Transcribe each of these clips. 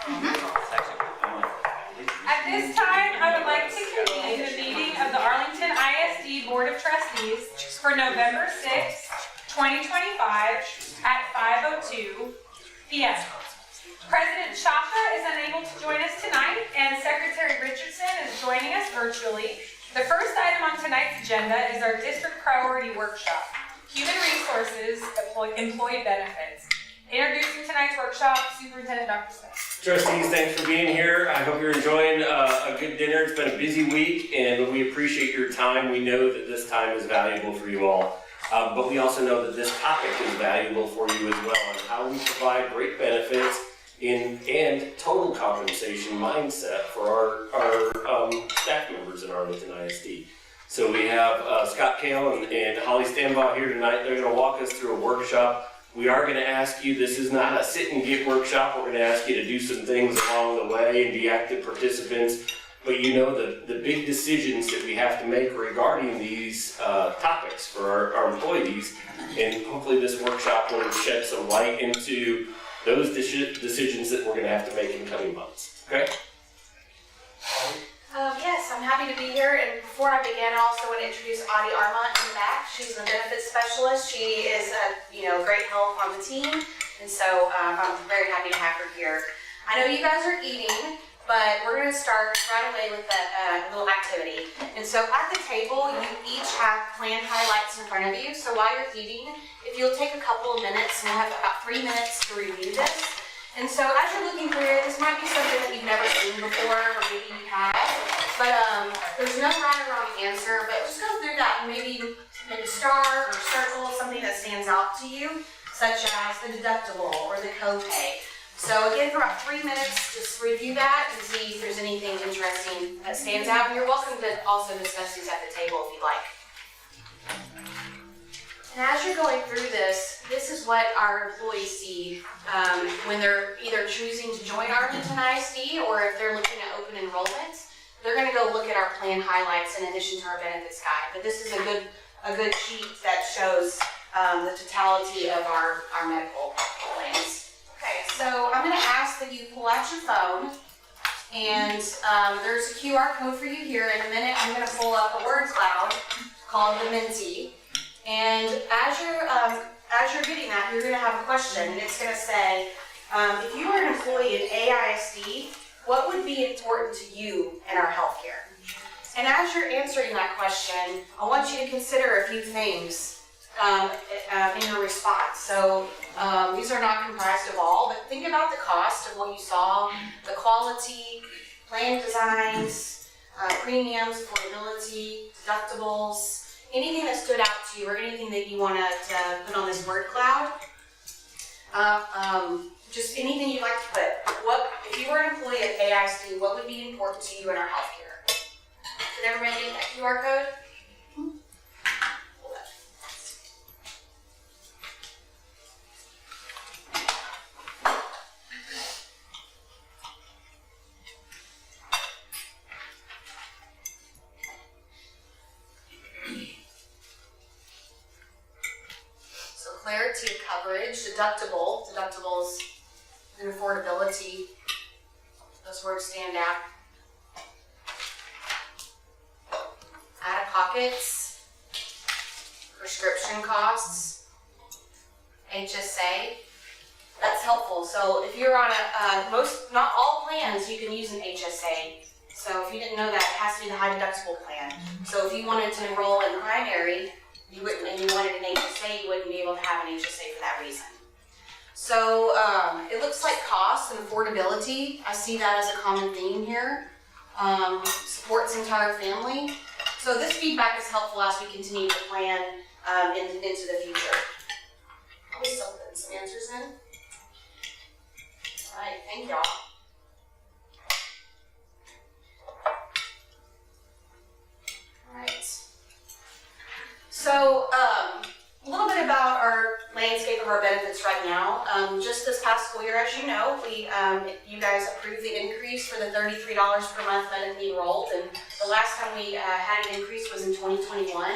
At this time, I would like to convene the meeting of the Arlington ISD Board of Trustees for November 6, 2025 at 5:02 p.m. President Shaka is unable to join us tonight, and Secretary Richardson is joining us virtually. The first item on tonight's agenda is our District Priority Workshop, Human Resources, Employee Benefits. Introducing tonight's workshop, Superintendent Dr. Smith. Trustees, thanks for being here. I hope you're enjoying a good dinner. It's been a busy week, and we appreciate your time. We know that this time is valuable for you all, but we also know that this topic is valuable for you as well, on how we provide great benefits and total compensation mindset for our staff members in Arlington ISD. So we have Scott Kale and Holly Stanbaugh here tonight. They're going to walk us through a workshop. We are going to ask you, this is not a sit and get workshop. We're going to ask you to do some things along the way and be active participants. But you know the big decisions that we have to make regarding these topics for our employees. And hopefully this workshop will shed some light into those decisions that we're going to have to make in coming months. Okay? Yes, I'm happy to be here, and before I begin, I also want to introduce Audie Armont in the back. She's the benefits specialist. She is great help on the team, and so I'm very happy to have her here. I know you guys are eating, but we're going to start right away with that little activity. And so at the table, you each have plan highlights in front of you, so while you're eating, if you'll take a couple of minutes, and we'll have about 3 minutes to review this. And so as you're looking through it, this might be something that you've never seen before, or maybe you have. But there's no right or wrong answer, but just go through that and maybe make a star or circle something that stands out to you, such as the deductible or the copay. So again, for about 3 minutes, just review that and see if there's anything interesting that stands out. And you're welcome to also discuss these at the table if you'd like. And as you're going through this is what our employees see when they're either choosing to join Arlington ISD or if they're looking at open enrollment. They're going to go look at our plan highlights in addition to our benefits guide. But this is a good sheet that shows the totality of our medical plans. Okay, so I'm going to ask that you pull out your phone, and there's a QR code for you here. In a minute, I'm going to pull up a word cloud called the Mentee. And as you're getting that, you're going to have a question, and it's going to say, if you were an employee at AISD, what would be important to you in our healthcare? And as you're answering that question, I want you to consider a few things in your response. So these are not comprised of all, but think about the cost of what you saw, the quality, plan designs, premiums, affordability, deductibles, anything that stood out to you or anything that you want to put on this word cloud. Just anything you'd like to put. If you were an employee at AISD, what would be important to you in our healthcare? Did everybody get that QR code? So clarity of coverage, deductibles, and affordability, those words stand out. Out-of-pockets, prescription costs, HSA, that's helpful. So if you're on not all plans you can use an HSA. So if you didn't know that, it has to be the high deductible plan. So if you wanted to enroll in primary, you wanted an HSA, you wouldn't be able to have an HSA for that reason. So it looks like cost and affordability. I see that as a common theme here. Supports the entire family. So this feedback is helpful as we continue to plan into the future. I'll just put some answers in. All right, thank y'all. All right. So a little bit about our landscape of our benefits right now. Just this past school year, as you know, you guys approved the increase for the $33 per month medically enrolled, and the last time we had an increase was in 2021,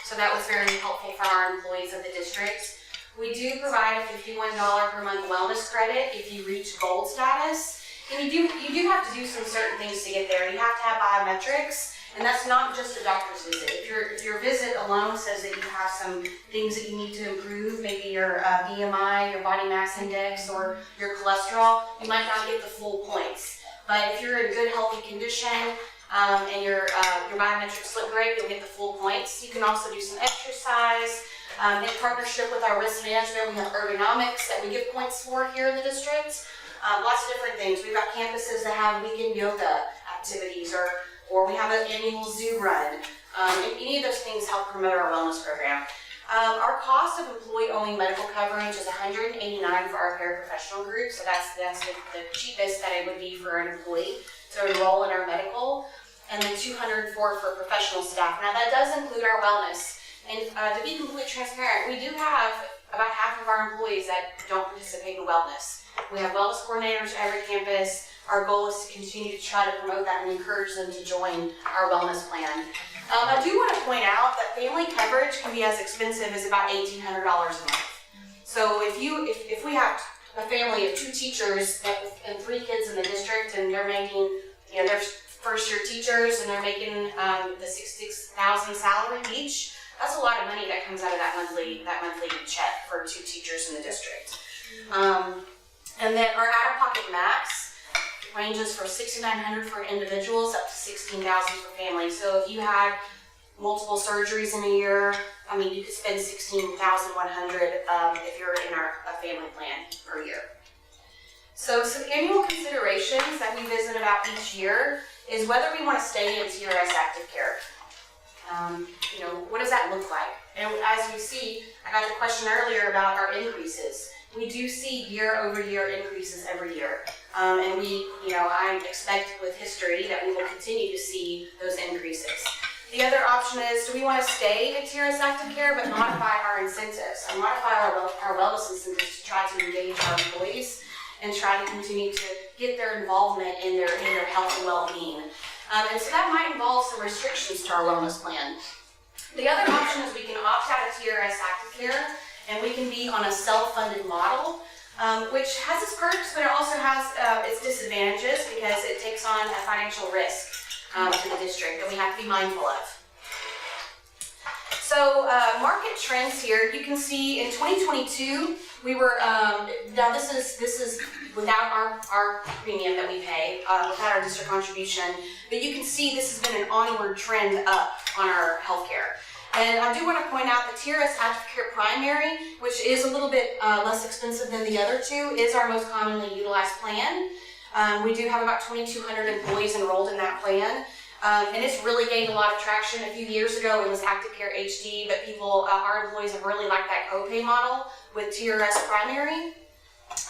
so that was very helpful for our employees of the district. We do provide a $51 per month wellness credit if you reach gold status, And you do have to do some certain things to get there. You have to have biometrics, and that's not just a doctor's visit. If your visit alone says that you have some things that you need to improve, maybe your BMI, your body mass index, or your cholesterol, you might not get the full points. But if you're in good, healthy condition, and your biometrics look great, you'll get the full points. You can also do some exercise. In partnership with our risk management, we have ergonomics that we give points for here in the district. Lots of different things. We've got campuses that have weekend yoga activities, or we have an annual zoo run. And any of those things help promote our wellness program. Our cost of employee-only medical coverage is $189 for our paraprofessional group, so that's the cheapest that it would be for an employee to enroll in our medical, and then $204 for professional staff. Now that does include our wellness, and to be completely transparent, we do have about half of our employees that don't participate in wellness. We have wellness coordinators at every campus. Our goal is to continue to try to promote that and encourage them to join our wellness plan. I do want to point out that family coverage can be as expensive as about $1,800 a month. So if we have a family of 2 teachers and 3 kids in the district, and they're making, they're first-year teachers, and they're making the $66,000 salary each, that's a lot of money that comes out of that monthly check for 2 teachers in the district. And then our out-of-pocket max ranges from $6,900 for individuals up to $16,000 for families. So if you had multiple surgeries in a year, you could spend $16,100 if you're in a family plan per year. So some annual considerations that we visit about each year is whether we want to stay in TRS active care. What does that look like? And as you see, I got the question earlier about our increases. We do see year-over-year increases every year. And I expect with history that we will continue to see those increases. The other option is, do we want to stay at TRS Active Care but modify our incentives and modify our wellness incentives to try to engage our employees and try to continue to get their involvement in their health and well-being. And so that might involve some restrictions to our wellness plan. The other option is we can opt out of TRS Active Care, and we can be on a self-funded model, which has its perks, but it also has its disadvantages because it takes on a financial risk to the district that we have to be mindful of. So market trends here, you can see in 2022, we were, now this is without our premium that we pay, without our district contribution, but you can see this has been an onward trend up on our healthcare. And I do want to point out the TRS Active Care Primary, which is a little bit less expensive than the other 2, is our most commonly utilized plan. We do have about 2,200 employees enrolled in that plan. And it's really gained a lot of traction. A few years ago it was Active Care HD, but our employees have really liked that copay model with TRS Primary.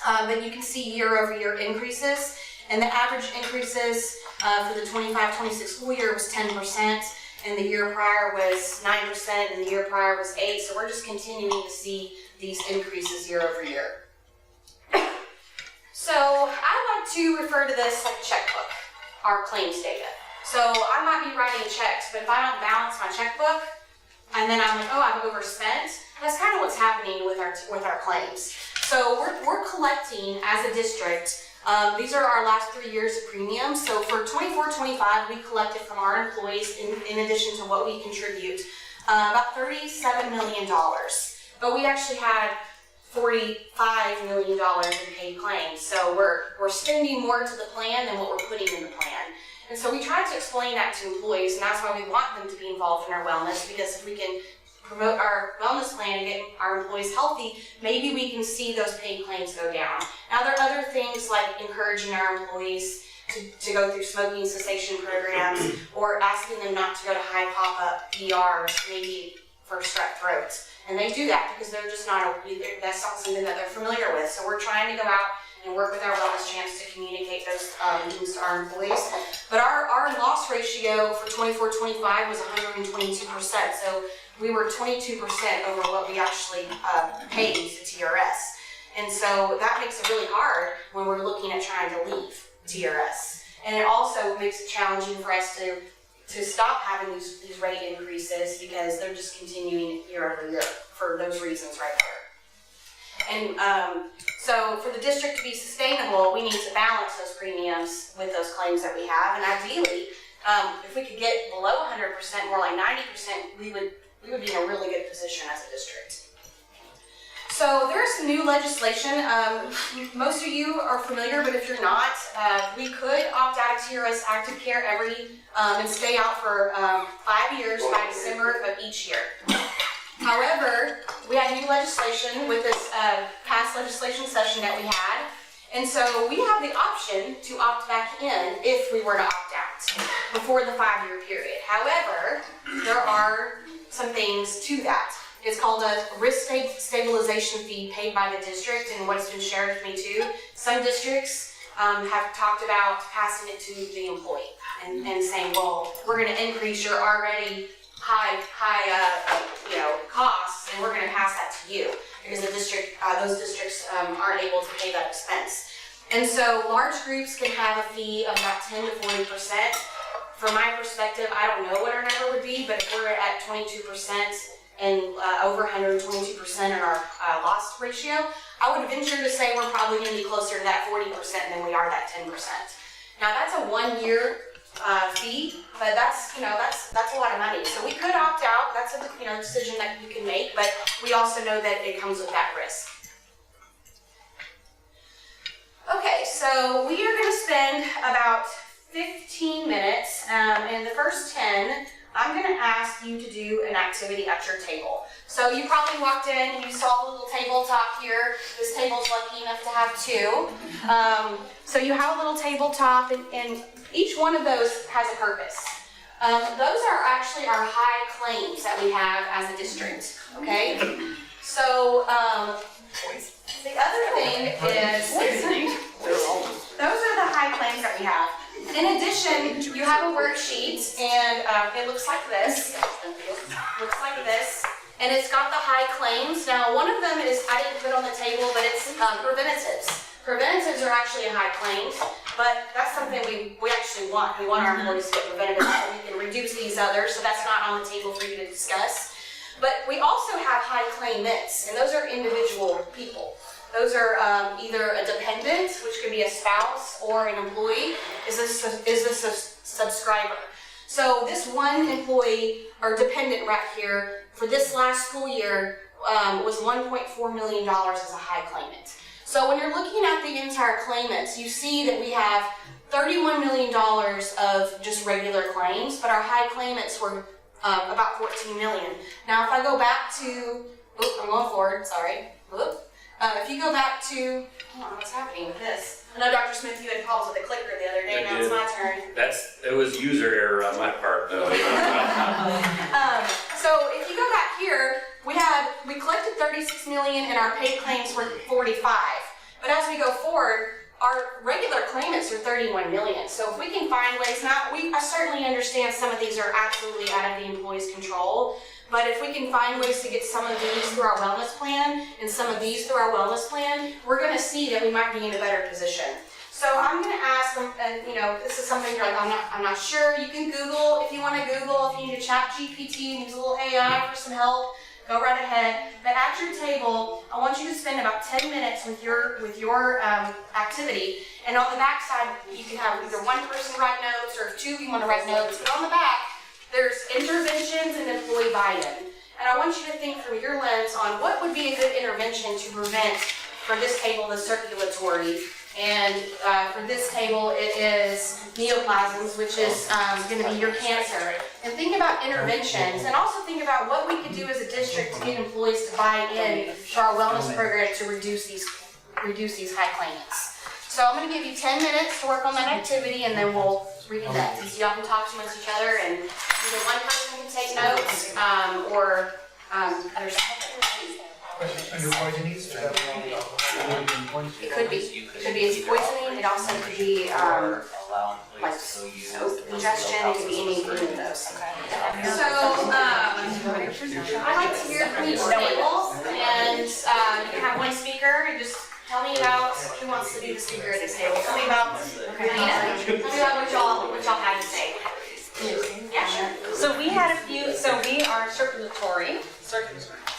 But you can see year-over-year increases, and the average increases for the 25-26 school year was 10%, and the year prior was 9%, and the year prior was 8%. So we're just continuing to see these increases year-over-year. So I like to refer to this like a checkbook, our claims data. So I might be writing checks, but if I don't balance my checkbook, and then I'm like, oh, I've overspent, that's kind of what's happening with our claims. So we're collecting as a district. These are our last 3 years of premiums. So for 24-25, we collected from our employees, in addition to what we contribute, about $37 million. But we actually had $45 million in paid claims. So we're spending more to the plan than what we're putting in the plan. And so we try to explain that to employees, and that's why we want them to be involved in our wellness, because if we can promote our wellness plan and get our employees healthy, maybe we can see those paid claims go down. Now there are other things like encouraging our employees to go through smoking cessation programs, or asking them not to go to high pop-up ERs, maybe for strep throat. And they do that because they're just that's not something that they're familiar with. So we're trying to go out and work with our wellness champs to communicate those things to our employees. But our loss ratio for 24-25 was 122%. So we were 22% over what we actually paid to TRS. And so that makes it really hard when we're looking at trying to leave TRS. And it also makes it challenging for us to stop having these rate increases, because they're just continuing year over year for those reasons right there. And so for the district to be sustainable, we need to balance those premiums with those claims that we have. And ideally, if we could get below 100%, more like 90%, we would be in a really good position as a district. So there's some new legislation. Most of you are familiar, but if you're not, we could opt out of TRS active care and stay out for 5 years by December of each year. However, we had new legislation with this past legislation session that we had, and so we have the option to opt back in if we were to opt out before the 5-year period. However, there are some things to that. It's called a risk stabilization fee paid by the district, and what's been shared with me too, some districts have talked about passing it to the employee and saying, well, we're going to increase your already high costs, and we're going to pass that to you because the district, those districts aren't able to pay that expense. And so large groups can have a fee of about 10 to 40%. From my perspective, I don't know what our number would be, but if we're at 22% and over 122% in our loss ratio, I would venture to say we're probably going to be closer to that 40% than we are that 10%. Now that's a 1-year fee, but that's a lot of money. So we could opt out. That's a decision that you can make, but we also know that it comes with that risk. Okay, so we are going to spend about 15 minutes, and the first 10, I'm going to ask you to do an activity at your table. So you probably walked in, you saw the little tabletop here. This table's lucky enough to have 2. So you have a little tabletop, and each one of those has a purpose. Those are actually our high claims that we have as a district, okay? So the other thing is, those are the high claims that we have. In addition, you have a worksheet, and it looks like this. And it's got the high claims. Now, one of them is, I didn't put on the table, but it's preventatives. Preventatives are actually a high claim, but that's something we actually want. We want our employees to get preventatives so we can reduce these others, so that's not on the table for you to discuss. But we also have high claimants, and those are individual people. Those are either a dependent, which could be a spouse, or an employee, is a subscriber. So this one employee or dependent right here for this last school year was $1.4 million as a high claimant. So when you're looking at the entire claimants, you see that we have $31 million of just regular claims, but our high claimants were about $14 million. Now if I go back to, I'm going forward, sorry. If you go back to, hold on, what's happening with this? I know Dr. Smith, you had problems with the clicker the other day, now it's my turn. It was user error on my part, though. So if you go back here, we collected $36 million and our paid claims were $45. But as we go forward, our regular claimants are $31 million. So if we can find ways, I certainly understand some of these are absolutely out of the employee's control. But if we can find ways to get some of these through our wellness plan and some of these through our wellness plan, we're going to see that we might be in a better position. So I'm going to ask them, and this is something you're like, I'm not sure. You can Google if you want to Google. If you need to chat GPT and use a little AI for some help, go right ahead. But at your table, I want you to spend about 10 minutes with your activity. And on the back side, you can have either one person write notes, or 2 if you want to write notes. But on the back, there's interventions and employee buy-in. And I want you to think from your lens on what would be a good intervention to prevent, for this table, the circulatory. And for this table, it is neoplasms, which is going to be your cancer. And think about interventions, and also think about what we could do as a district to get employees to buy in to our wellness program to reduce these high claimants. So I'm going to give you 10 minutes to work on that activity, and then we'll reconnect. So y'all can talk amongst each other, and either one person can take notes, or there's it could be. It's poisoning. It also could be like soap ingestion. It could be any of those. So I'd like to hear from each table, and you can have one speaker, and just tell me about who wants to be the speaker at this table. Tell me about what y'all had to say. Yeah, sure. So we had a few. So we are circulatory.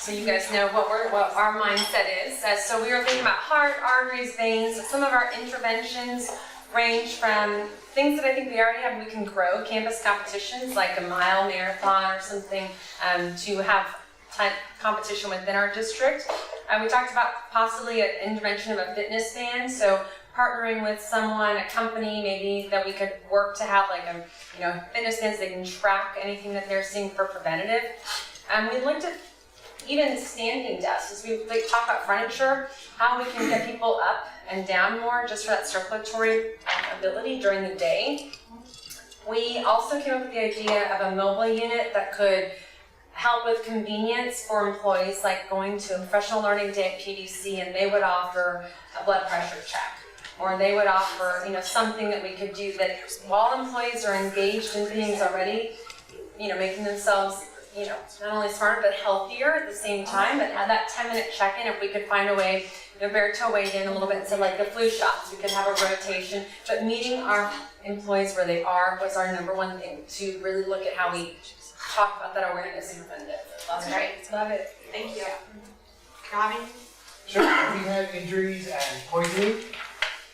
so you guys know what our mindset is. So we were thinking about heart, arteries, veins. Some of our interventions range from things that I think we already have. We can grow campus competitions like a mile marathon or something to have competition within our district. We talked about possibly an intervention of a fitness band. So partnering with someone, a company maybe that we could work to have like a fitness bands they can track anything that they're seeing for preventative. We looked at even standing desks, as we talk about furniture, how we can get people up and down more just for that circulatory ability during the day. We also came up with the idea of a mobile unit that could help with convenience for employees, like going to a professional learning day at PDC and they would offer a blood pressure check. Or they would offer, something that we could do that while employees are engaged in things already, making themselves, not only smarter but healthier at the same time, but have that 10-minute check-in. If we could find a way, Berto weighed in a little bit and said like the flu shots, we could have a rotation, but meeting our employees where they are was our number one thing, to really look at how we talk about that awareness and preventative. That's great. Love it. Thank you. Robbie? Sure. We had injuries and poisoning.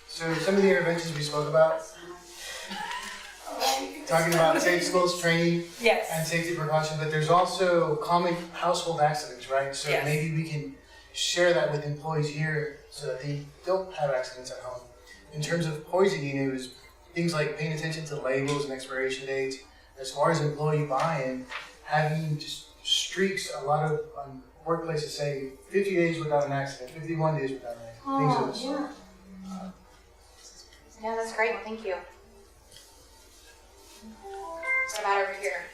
So some of the interventions we spoke about, talking about safe schools training Yes. and safety precautions, but there's also common household accidents, right? So Yes. maybe we can share that with employees here so that they don't have accidents at home. In terms of poisoning, it was things like paying attention to labels and expiration dates. As far as employee buy-in, having just streaks, a lot of workplaces say 50 days without an accident, 51 days without an accident, things of the sort. Yeah, that's great. Thank you. What about over here?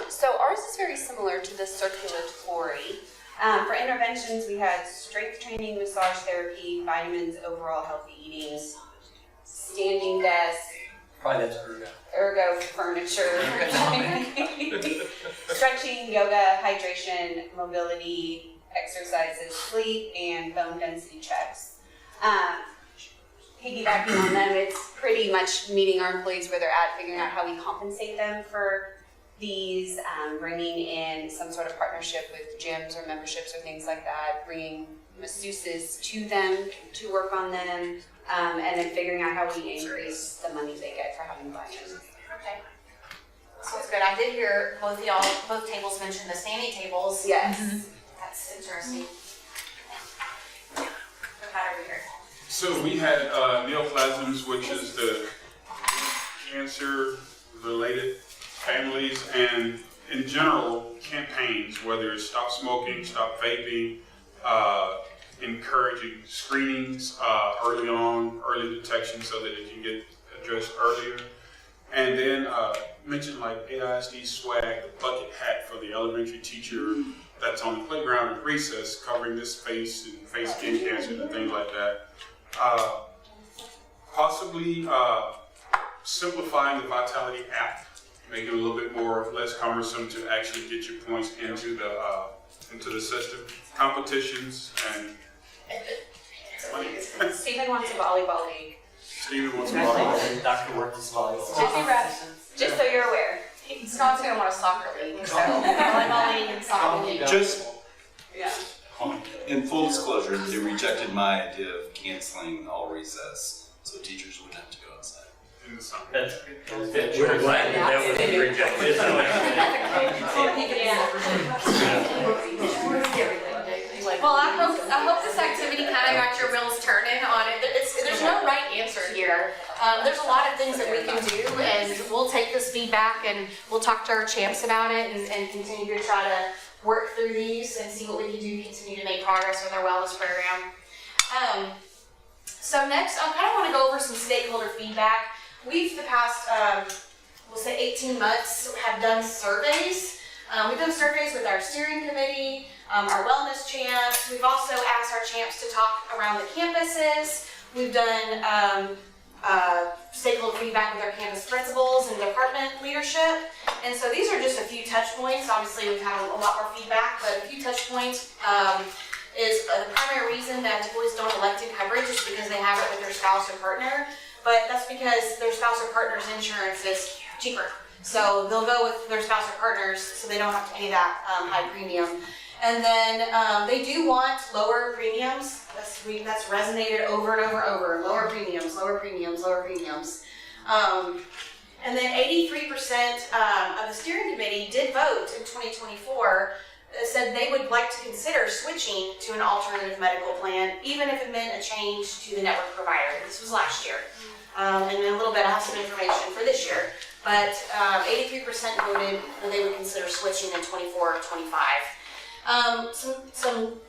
So ours is very similar to the circulatory. For interventions, we had strength training, massage therapy, vitamins, overall healthy eating, standing desk, Probably that's ergo furniture, stretching, yoga, hydration, mobility, exercises, sleep, and bone density checks. Piggybacking on them, it's pretty much meeting our employees where they're at, figuring out how we compensate them for these, bringing in some sort of partnership with gyms or memberships or things like that, bringing masseuses to them to work on them, and then figuring out how we increase the money they get for having buy-in. Okay. Sounds good. I did hear both tables mention the standing tables. Yes. That's interesting. What about over here? So we had neoplasms, which is the cancer-related families, and in general campaigns, whether it's stop smoking, stop vaping, encouraging screenings early on, early detection so that it can get addressed earlier. And then mentioned like AISD swag, the bucket hat for the elementary teacher that's on the playground at recess, covering this face and face skin cancer and things like that. Possibly simplifying the Vitality app, make it a little bit less cumbersome to actually get your points into the system. Competitions and money. Stephen wants a volleyball league. Stephen wants a volleyball. Dr. Worthy's volleyball. Just so you're aware. Scott's gonna want a soccer league, so volleyball league and soccer league. Just Yeah. in full disclosure, they rejected my idea of canceling all recess, so teachers wouldn't have to go outside. In the summer. We're glad that was rejected. Well, I hope this activity kind of got your wheels turning on it. There's no right answer here. There's a lot of things that we can do, and we'll take this feedback and we'll talk to our champs about it and continue to try to work through these and see what we can do to continue to make progress with our wellness program. So next, I kind of want to go over some stakeholder feedback. We've the past, we'll say 18 months, have done surveys. We've done surveys with our steering committee, our wellness champs. We've also asked our champs to talk around the campuses. We've done stakeholder feedback with our campus principals and department leadership. And so these are just a few touch points. Obviously, we've had a lot more feedback, but a few touch points is the primary reason that employees don't elect in coverage is because they have it with their spouse or partner. But that's because their spouse or partner's insurance is cheaper. So they'll go with their spouse or partners so they don't have to pay that high premium. And then they do want lower premiums. That's resonated over and over and over. Lower premiums, lower premiums, lower premiums. And then 83% of the steering committee did vote in 2024, said they would like to consider switching to an alternative medical plan, even if it meant a change to the network provider. This was last year. And in a little bit, I have some information for this year. But 83% voted that they would consider switching in 24 or 25. Some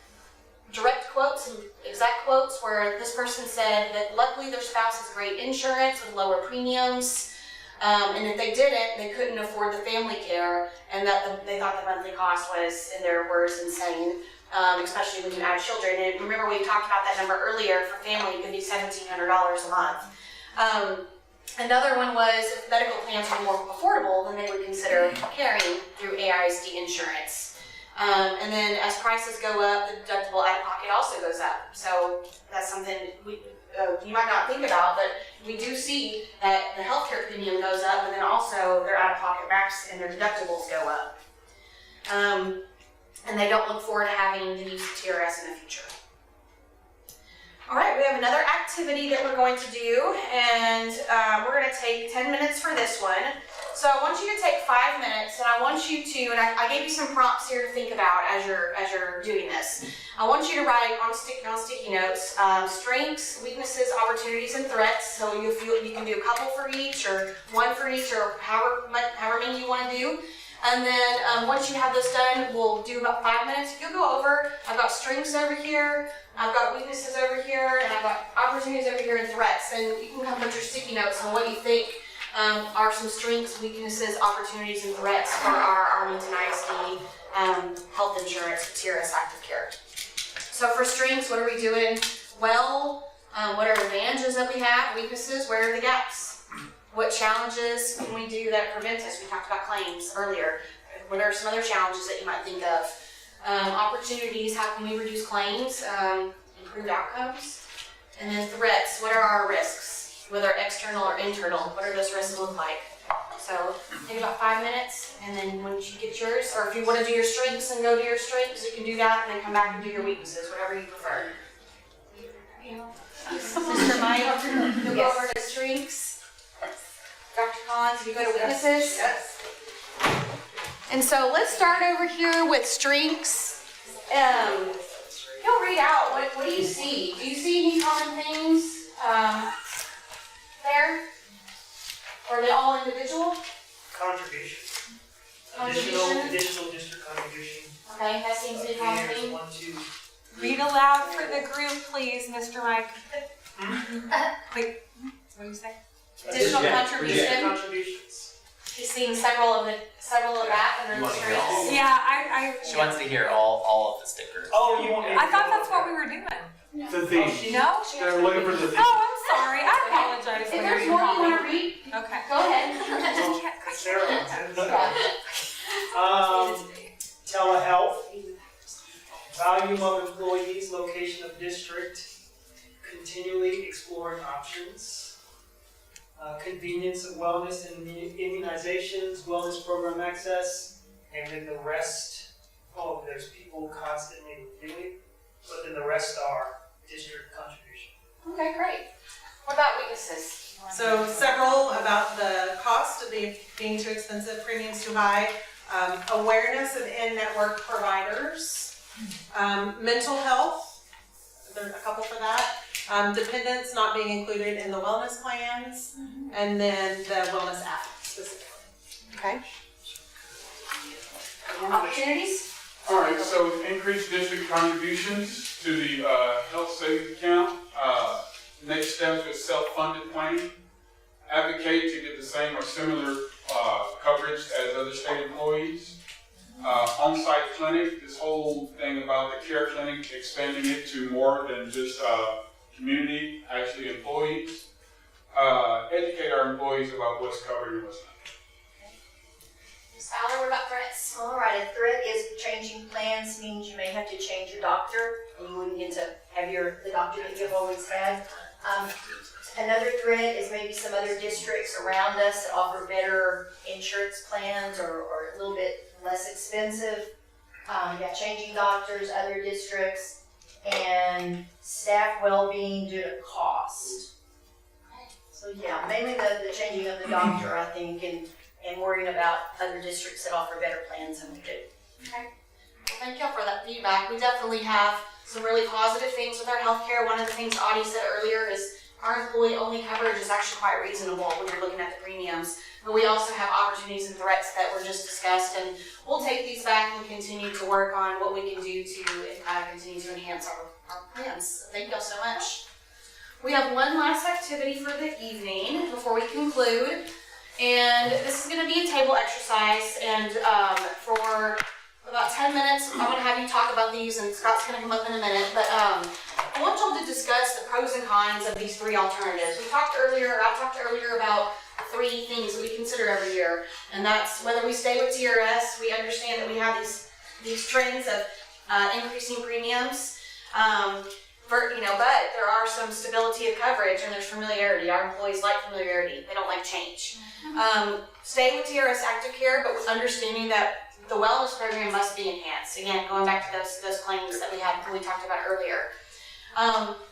direct quotes, some exact quotes where this person said that luckily their spouse has great insurance with lower premiums. And if they didn't, they couldn't afford the family care, and that they thought the monthly cost was, in their words, insane, especially when you add children. And remember, we talked about that number earlier. For family, it could be $1,700 a month. Another one was if medical plans were more affordable, then they would consider carrying through AISD insurance. And then as prices go up, the deductible out-of-pocket also goes up. So that's something you might not think about, but we do see that the healthcare premium goes up, but then also their out-of-pocket max and their deductibles go up. And they don't look forward to having to use TRS in the future. All right, we have another activity that we're going to do, and we're going to take 10 minutes for this one. So I want you to take 5 minutes, and I want you to, and I gave you some prompts here to think about as you're doing this. I want you to write on sticky notes strengths, weaknesses, opportunities, and threats. So you can do a couple for each, or one for each, or however many you want to do. And then once you have this done, we'll do about 5 minutes. You'll go over. I've got strengths over here, I've got weaknesses over here, and I've got opportunities over here and threats. And you can come put your sticky notes on what you think are some strengths, weaknesses, opportunities, and threats for our Arlington ISD health insurance TRS active care. So for strengths, what are we doing well? What are advantages that we have? Weaknesses, where are the gaps? What challenges can we do that prevent us? We talked about claims earlier. What are some other challenges that you might think of? Opportunities, how can we reduce claims, improve outcomes? And then threats, what are our risks, whether external or internal? What do those risks look like? So take about 5 minutes, and then once you get yours, or if you want to do your strengths and go to your strengths, you can do that, and then come back and do your weaknesses, whatever you prefer. Mr. Mike, you'll go over to strengths. Dr. Collins, you go to weaknesses? Yes. And so let's start over here with strengths. You'll read out, what do you see? Do you see any common themes there? Or are they all individual? Contribution. Contribution? Additional district contribution. Okay, that seems to be a common theme. 1, 2. Read aloud for the group, please, Mr. Mike. Wait, what do you say? Additional contribution. Contributions. She's seeing several of that under the strengths. Yeah, She wants to hear all of the stickers. Oh, you want me to I thought go that's over what we were doing. The theme. No? They're looking for the theme. Oh, I'm sorry. I apologize. If there's more you want to read, Okay. go ahead. Sarah. Telehealth. Volume of employees, location of district, continually exploring options. Convenience of wellness and immunizations, wellness program access, and then the rest, there's people constantly reviewing, but then the rest are district contribution. Okay, great. What about weaknesses? So several about the cost of being too expensive, premiums too high, awareness of in-network providers, mental health, there's a couple for that, dependents not being included in the wellness plans, and then the wellness app specifically. Okay. Opportunities? All right, so increase district contributions to the health savings account. Next steps is self-funded planning. Advocate to get the same or similar coverage as other state employees. On-site clinic, this whole thing about the care clinic, expanding it to more than just community, actually employees. Educate our employees about what's covered and what's not. Ms. Fowler, what about threats? All right, a threat is changing plans means you may have to change your doctor, and you wouldn't get to have the doctor that you've always had. Another threat is maybe some other districts around us that offer better insurance plans or a little bit less expensive. changing doctors, other districts, and staff well-being due to cost. So yeah, mainly the changing of the doctor, I think, and worrying about other districts that offer better plans than we do. Okay. Well, thank y'all for that feedback. We definitely have some really positive things with our healthcare. One of the things Audie said earlier is our employee-only coverage is actually quite reasonable when you're looking at the premiums. But we also have opportunities and threats that were just discussed, and we'll take these back and continue to work on what we can do to continue to enhance our plans. So thank y'all so much. We have one last activity for the evening before we conclude, and this is going to be a table exercise, and for about 10 minutes, I'm going to have you talk about these, and Scott's going to come up in a minute, but I want y'all to discuss the pros and cons of these three alternatives. I talked earlier about 3 things that we consider every year, and that's whether we stay with TRS. We understand that we have these trends of increasing premiums, but there are some stability of coverage and there's familiarity. Our employees like familiarity; they don't like change. Stay with TRS Active Care, but with understanding that the wellness program must be enhanced. Again, going back to those claims that we talked about earlier.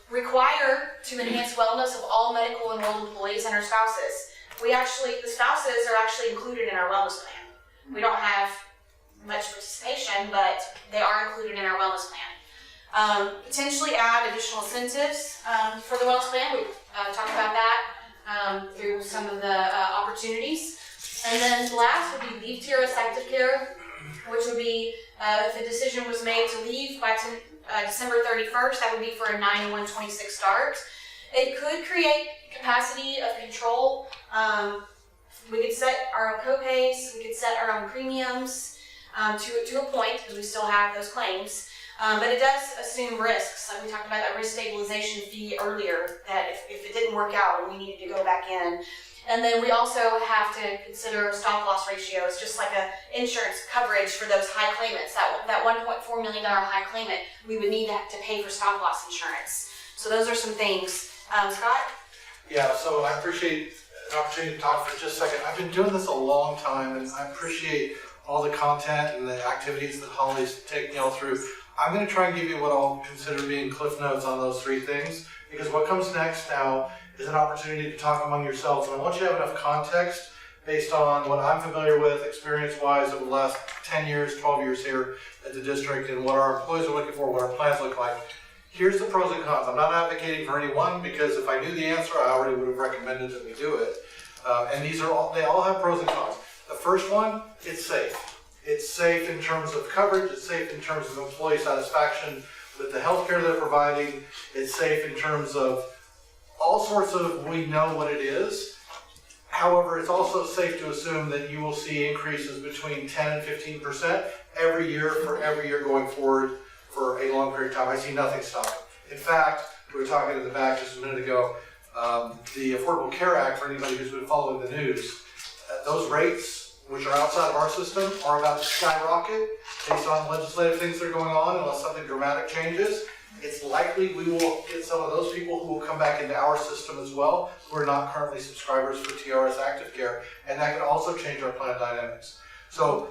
Require to enhance wellness of all medical enrolled employees and our spouses. The spouses are actually included in our wellness plan. We don't have much participation, but they are included in our wellness plan. Potentially add additional incentives for the wellness plan. We talked about that through some of the opportunities. And then last would be leave TRS Active Care, which would be if a decision was made to leave by December 31st, that would be for a 9/1/26 start. It could create capacity of control. We could set our own co-pays, we could set our own premiums to a point, because we still have those claims. But it does assume risks. Like we talked about that risk stabilization fee earlier, that if it didn't work out and we needed to go back in. And then we also have to consider stop loss ratios, just like a insurance coverage for those high claimants. That $1.4 million high claimant, we would need to pay for stop loss insurance. So those are some things. Scott? Yeah, so I appreciate an opportunity to talk for just a second. I've been doing this a long time, and I appreciate all the content and the activities that Holly's taking y'all through. I'm going to try and give you what I'll consider being cliff notes on those 3 things, because what comes next now is an opportunity to talk among yourselves, and I want you to have enough context based on what I'm familiar with experience-wise over the last 10 years, 12 years here at the district, and what our employees are looking for, what our plans look like. Here's the pros and cons. I'm not advocating for any one, because if I knew the answer, I already would have recommended that we do it. And they all have pros and cons. The first one, it's safe. It's safe in terms of coverage. It's safe in terms of employee satisfaction with the healthcare they're providing. It's safe in terms of all sorts of, we know what it is. However, it's also safe to assume that you will see increases between 10 and 15% every year for every year going forward for a long period of time. I see nothing stopping. In fact, we were talking in the back just a minute ago, the Affordable Care Act, for anybody who's been following the news, those rates, which are outside of our system, are about to skyrocket based on legislative things that are going on, unless something dramatic changes. It's likely we will get some of those people who will come back into our system as well, who are not currently subscribers for TRS Active Care, and that can also change our plan dynamics. So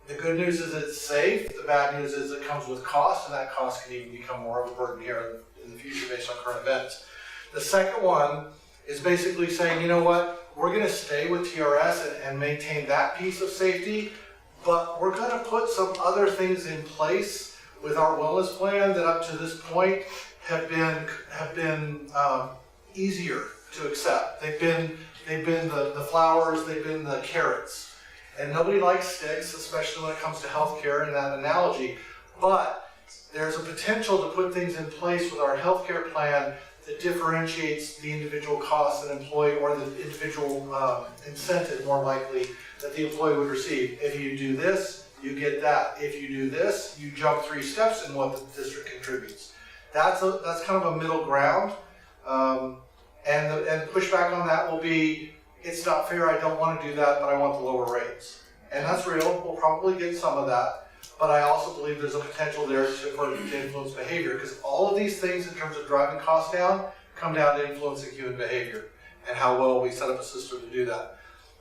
the good news is it's safe. The bad news is it comes with cost, and that cost can even become more of a burden here in the future based on current events. The second one is basically saying, you know what, we're going to stay with TRS and maintain that piece of safety, but we're going to put some other things in place with our wellness plan that up to this point have been easier to accept. They've been the flowers, they've been the carrots. And nobody likes sticks, especially when it comes to healthcare in that analogy. But there's a potential to put things in place with our healthcare plan that differentiates the individual costs an employee, or the individual incentive, more likely, that the employee would receive. If you do this, you get that. If you do this, you jump 3 steps in what the district contributes. That's kind of a middle ground. And the pushback on that will be, it's not fair, I don't want to do that, but I want the lower rates. And that's real, we'll probably get some of that, but I also believe there's a potential there for it to influence behavior, because all of these things in terms of driving costs down come down to influencing human behavior and how well we set up a system to do that.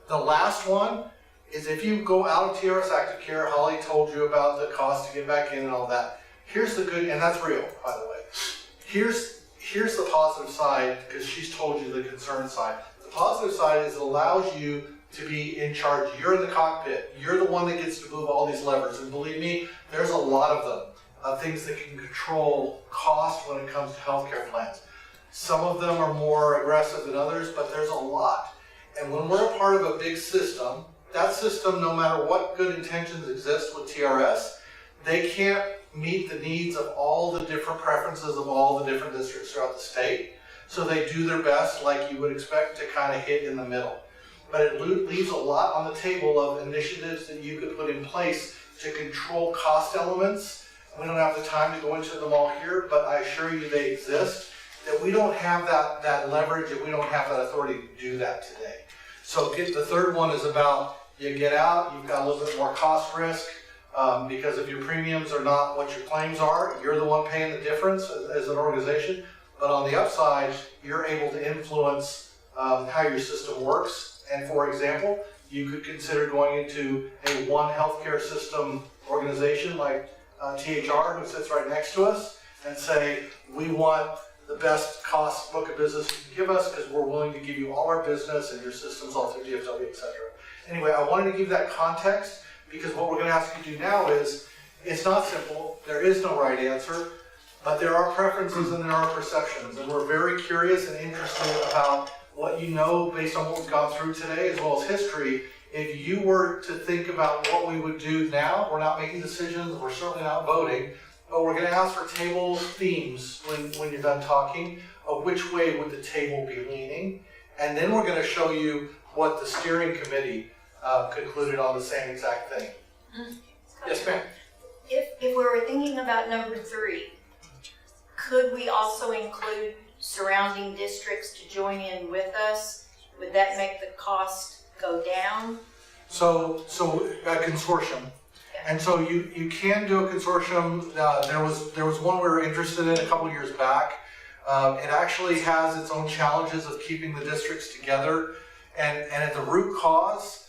The last one is if you go out of TRS Active Care, Holly told you about the cost to get back in and all that. Here's the good, and that's real, by the way. Here's the positive side, because she's told you the concern side. The positive side is it allows you to be in charge. You're in the cockpit. You're the one that gets to move all these levers. And believe me, there's a lot of them, things that can control cost when it comes to healthcare plans. Some of them are more aggressive than others, but there's a lot. And when we're a part of a big system, that system, no matter what good intentions exist with TRS, they can't meet the needs of all the different preferences of all the different districts throughout the state. So they do their best, like you would expect, to kind of hit in the middle. But it leaves a lot on the table of initiatives that you could put in place to control cost elements. We don't have the time to go into them all here, but I assure you they exist. That we don't have that leverage, and we don't have that authority to do that today. So the third one is about you get out, you've got a little bit more cost risk, because if your premiums are not what your claims are, you're the one paying the difference as an organization. But on the upside, you're able to influence how your system works. And for example, you could consider going into a one healthcare system organization like THR, who sits right next to us, and say, we want the best cost book of business you can give us because we're willing to give you all our business and your systems all through DFW, et cetera. Anyway, I wanted to give that context because what we're going to ask you to do now is, it's not simple, there is no right answer, but there are preferences and there are perceptions, and we're very curious and interested about what you know based on what we've gone through today as well as history. If you were to think about what we would do now, we're not making decisions, we're certainly not voting, but we're going to ask for table themes when you're done talking of which way would the table be leaning, and then we're going to show you what the steering committee concluded on the same exact thing. Yes, ma'am. If we were thinking about number 3, could we also include surrounding districts to join in with us? Would that make the cost go down? So a consortium. And so you can do a consortium. There was one we were interested in a couple of years back. It actually has its own challenges of keeping the districts together. And at the root cause,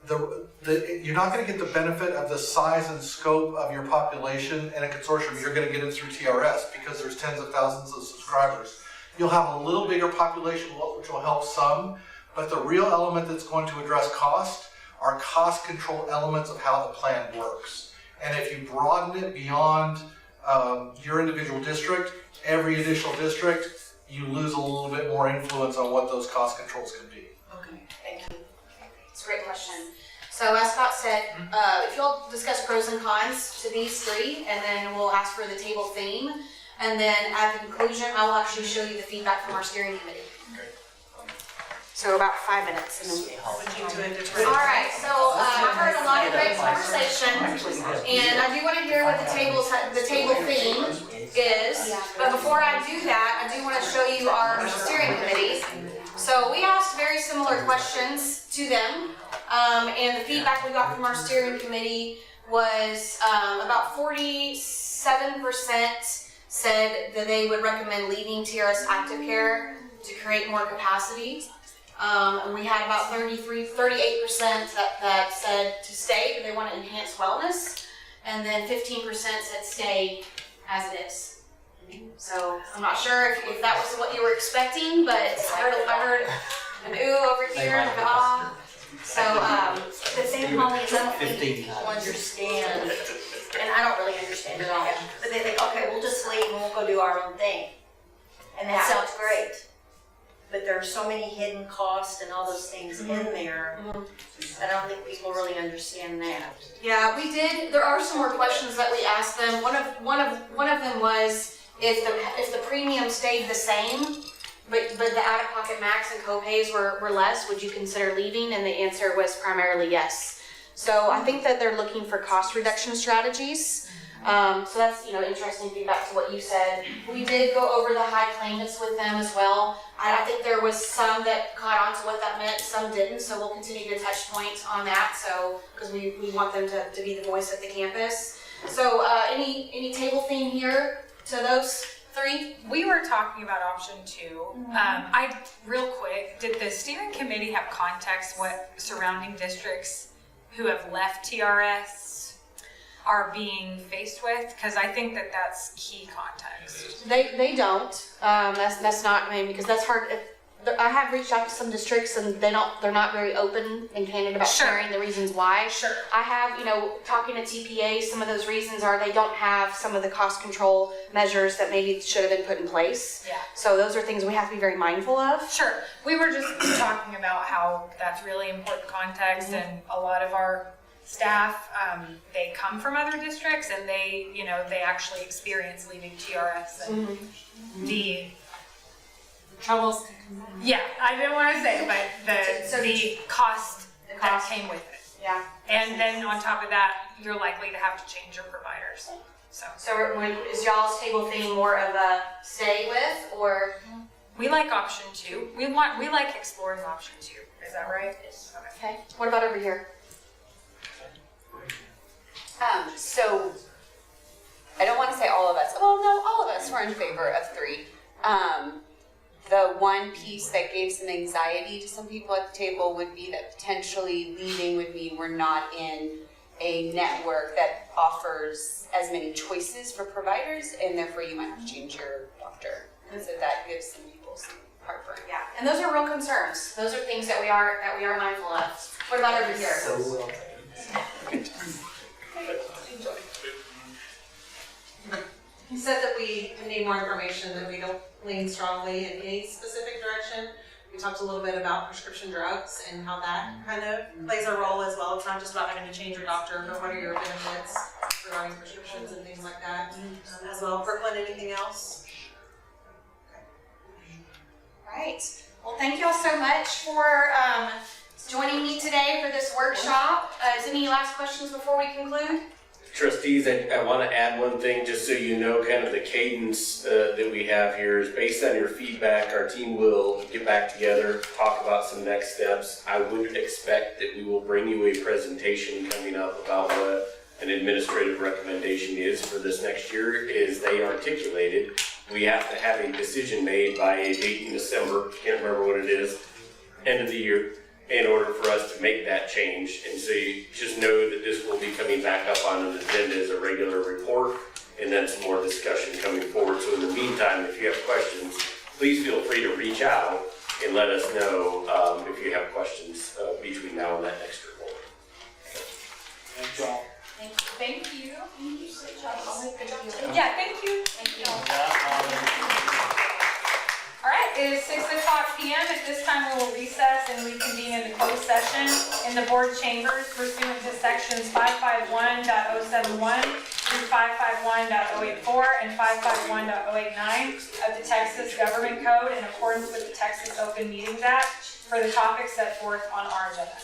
you're not going to get the benefit of the size and scope of your population in a consortium. You're going to get it through TRS because there's tens of thousands of subscribers. You'll have a little bigger population, which will help some, but the real element that's going to address cost are cost control elements of how the plan works. And if you broaden it beyond your individual district, every additional district, you lose a little bit more influence on what those cost controls can be. Okay, thank you. It's a great question. So as Scott said, if you'll discuss pros and cons to these 3, and then we'll ask for the table theme, and then at the conclusion, I will actually show you the feedback from our steering committee. So about 5 minutes, and then all right. So I've heard a lot of great conversation, and I do want to hear what the table theme is. But before I do that, I do want to show you our steering committee. So we asked very similar questions to them, and the feedback we got from our steering committee was about 47% said that they would recommend leaving TRS Active Care to create more capacity. And we had about 38% that said to stay, but they want to enhance wellness. And then 15% said stay as it is. So I'm not sure if that was what you were expecting, but I heard an ooh over here and an ah. So the thing, Holly, is I don't think people understand, and I don't really understand at all, but they think, okay, we'll just leave and we'll go do our own thing. And that sounds great. But there are so many hidden costs and all those things in there. I don't think people really understand that. Yeah, we did. There are some more questions that we asked them. One of them was if the premium stayed the same, but the out-of-pocket max and co-pays were less, would you consider leaving? And the answer was primarily yes. So I think that they're looking for cost reduction strategies. So that's interesting feedback to what you said. We did go over the high claimants with them as well. I think there was some that caught on to what that meant, some didn't. So we'll continue to touch point on that. So because we want them to be the voice at the campus. So any table theme here to those 3? We were talking about option 2. Real quick, did the steering committee have context what surrounding districts, who have left TRS are being faced with? Because I think that that's key context. They don't. That's not, I mean, because that's hard. I have reached out to some districts and they're not very open and candid about sharing the reasons why. Sure. I have, talking to TPA, some of those reasons are they don't have some of the cost control measures that maybe should have been put in place. Yeah. So those are things we have to be very mindful of. Sure. We were just talking about how that's really important context, and a lot of our staff, they come from other districts and they actually experience leaving TRS and the Troubles. Yeah, I didn't want to say it, but the cost that came with it. Yeah. And then on top of that, you're likely to have to change your providers. So is y'all's table thing more of a stay with, or? we like option 2. We like exploring option 2. Is that right? Okay. What about over here? So I don't want to say all of us. Well, no, all of us were in favor of 3. The one piece that gave some anxiety to some people at the table would be that potentially leaving would mean we're not in a network that offers as many choices for providers, and therefore you might have to change your doctor. And so that gives some people some heartburn. Yeah, and those are real concerns. Those are things that we are mindful of. What about over here? So well He said that we need more information, that we don't lean strongly in any specific direction. We talked a little bit about prescription drugs and how that kind of plays a role as well. It's not just about having to change your doctor, but what are your benefits regarding prescriptions and things like that as well. Brooklyn, anything else? Right. Well, thank you all so much for joining me today for this workshop. Is any last questions before we conclude? Trustees, I want to add one thing just so you know kind of the cadence that we have here is based on your feedback. Our team will get back together, talk about some next steps. I would expect that we will bring you a presentation coming up about what an administrative recommendation is for this next year. Is they articulated, we have to have a decision made by a date in December, can't remember what it is, end of the year, in order for us to make that change. And so you just know that this will be coming back up on an agenda as a regular report, and then some more discussion coming forward. So in the meantime, if you have questions, please feel free to reach out and let us know if you have questions between now and that next report. Thank you all. Thank you. Thank you. Good job. Yeah, thank you. Thank you. All right, it is 6:00 p.m. At this time, we will recess and reconvene in the closed session in the board chambers pursuant to sections 551.071 through 551.084 and 551.089 of the Texas Government Code in accordance with the Texas Open Meetings Act for the topics set forth on our agenda.